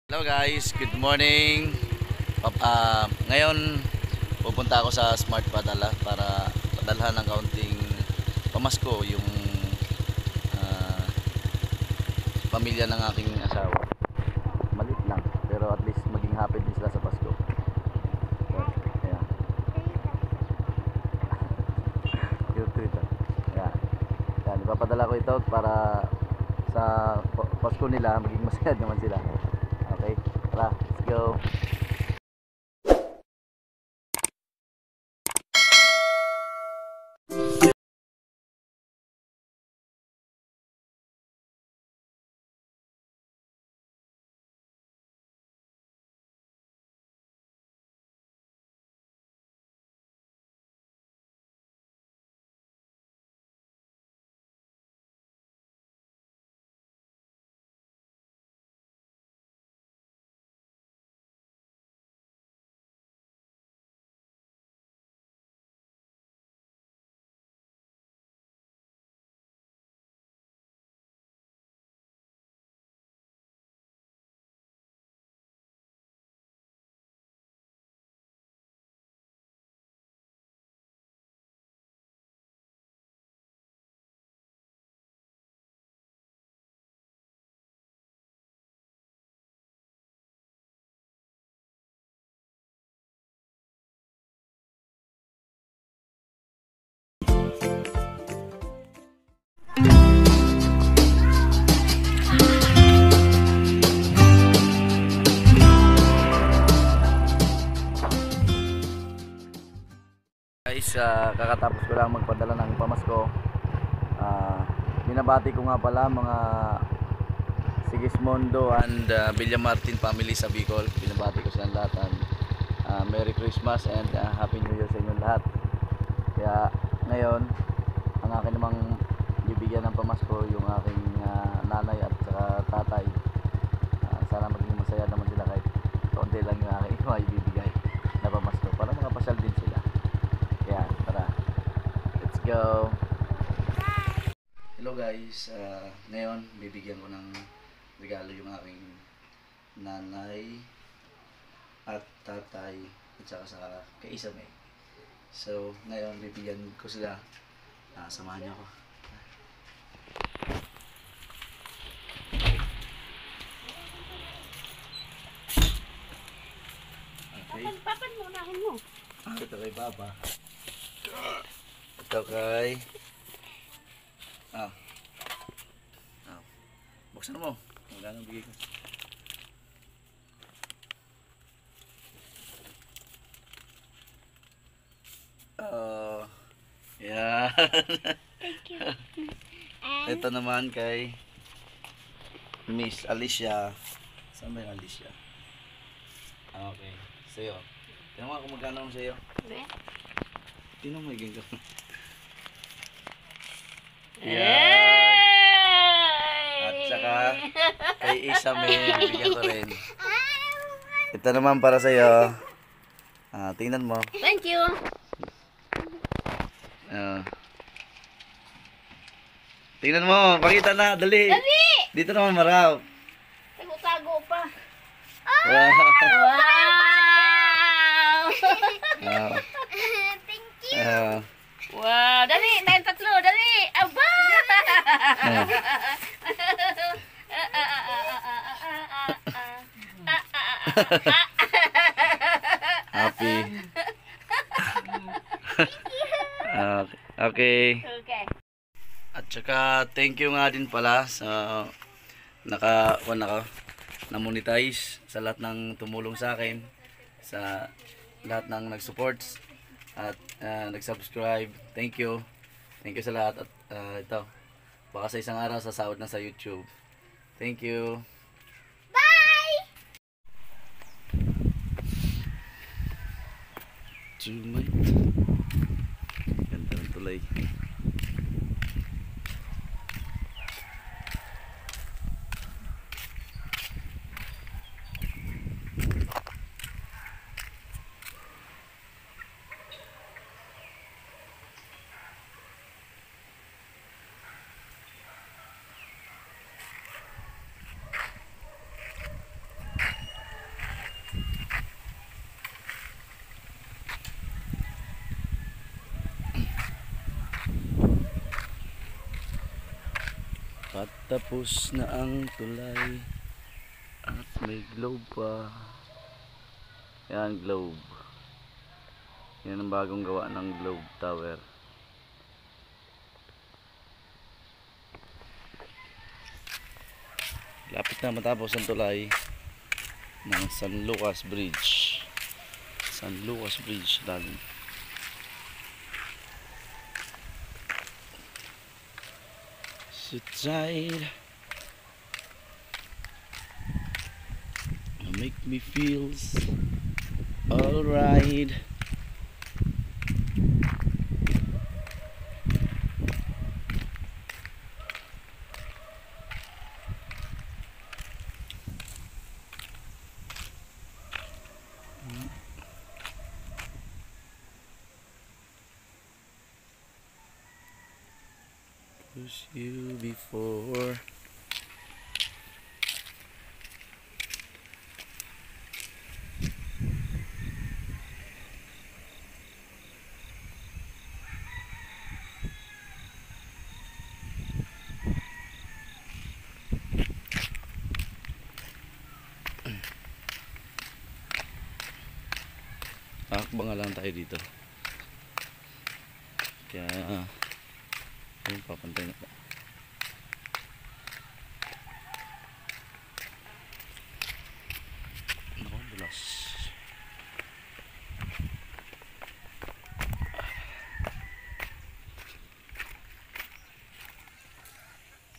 Hello guys, good morning. Ngayon pupunta ako sa Smart Padala para padalhan ng kaunting pamasko yung ah, pamilya ng aking asawa. Malit lang, pero at least maging happy din sila sa Pasko. So, ayan. Cute ito. Ayan. Ayan, ipapadala ko ito para sa Pasko nila maging masaya naman sila. Okay, tara, let's go. Guys, kakatapos ko lang magpadala ng pamasko. Binabati ko nga pala mga Sigismondo and Villamartin family sa Bicol. Binabati ko silang lahat. Merry Christmas and Happy New Year sa inyong lahat. Kaya ngayon, ang akin namang bibigyan ng pamasko yung aking nanay at saka tatay. Sana maging masaya naman sila kahit kaunti lang yung aking ibibigay na pamasko para makapasyal din sila. Kaya tara, let's go. Hello guys, ngayon bibigyan ko ng regalo yung aking nanay at tatay at saka sa kaisame. So ngayon bibigyan ko sila. Samahan niyo ako. Okay. Papan mo, unahin mo. Ito kay Papa. Ito kay... Buksan mo. Magkano bigay ko. Yan. Thank you. Ito naman kay Miss Alicia. Saan ba yung Alicia? Okay. Sa'yo. Tingnan mo kung magkano ang sa'yo. Tingnan mo yung gano'n. Yan. At saka kay Isame, bigyan ko rin. Ito naman para sa'yo. Tingnan mo. Thank you. Tingnan mo, pakita na, dali. Dali! Dito naman marap. Tago-tago pa. Wow. Wow! Thank you. Wow! Dali! Tayong tatlo! Dali! Aba! Happy. Okay. Okay. At saka thank you nga din pala sa na-monetize sa lahat ng tumulong sa akin, sa lahat ng nag-supports at nag-subscribe. Thank you. Thank you sa lahat at ito. Baka sa isang araw sasahod na sa YouTube. Thank you. Bye! Tonight. Ganda ng tulay. Tapos na ang tulay. At may globe pa. Yan, globe. Yan ang bagong gawa ng globe tower. Lapit na matapos ang tulay ng San Lucas Bridge. San Lucas Bridge lalim. Sit tight. Make me feels alright. Push you before. Akbang lang tayo dito. Kaya, ayun, papantay na.